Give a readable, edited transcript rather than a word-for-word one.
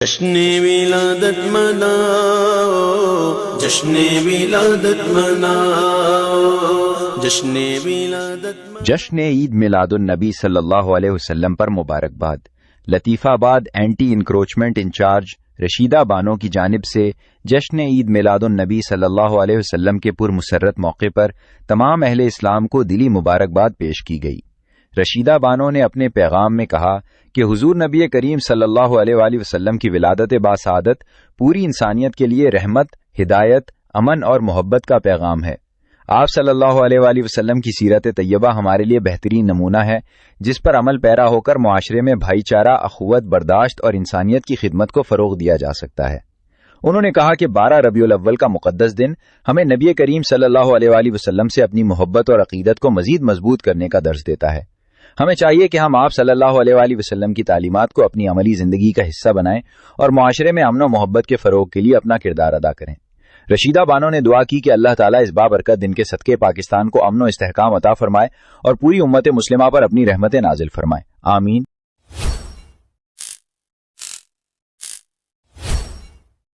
جشن ولادت مناؤ، جشن ولادت مناؤ، جشن ولادت مناؤ۔ جشن عید میلاد النبی صلی اللہ علیہ وسلم پر مبارکباد۔ Latifabad anti encroachment incharge Rashida Bano کی جانب سے جشن عید میلاد النبی صلی اللہ علیہ وسلم کے پرمسرت موقع پر تمام اہل اسلام کو دلی مبارکباد پیش کی گئی۔ رشیدہ بانو نے اپنے پیغام میں کہا کہ حضور نبی کریم صلی اللہ علیہ وآلہ وسلم کی ولادت باسعادت پوری انسانیت کے لیے رحمت، ہدایت، امن اور محبت کا پیغام ہے۔ آپ صلی اللہ علیہ وآلہ وسلم کی سیرت طیبہ ہمارے لیے بہترین نمونہ ہے، جس پر عمل پیرا ہو کر معاشرے میں بھائی چارہ، اخوت، برداشت اور انسانیت کی خدمت کو فروغ دیا جا سکتا ہے۔ انہوں نے کہا کہ 12 ربیع الاول کا مقدس دن ہمیں نبی کریم صلی اللہ علیہ وآلہ وسلم سے اپنی محبت اور عقیدت کو مزید مضبوط کرنے کا درس دیتا ہے۔ ہمیں چاہیے کہ ہم آپ صلی اللہ علیہ وآلہ وسلم کی تعلیمات کو اپنی عملی زندگی کا حصہ بنائیں اور معاشرے میں امن و محبت کے فروغ کے لیے اپنا کردار ادا کریں۔ رشیدہ بانو نے دعا کی کہ اللہ تعالیٰ اس بابرکت دن کے صدقے پاکستان کو امن و استحکام عطا فرمائے اور پوری امت مسلمہ پر اپنی رحمتیں نازل فرمائے۔ آمین۔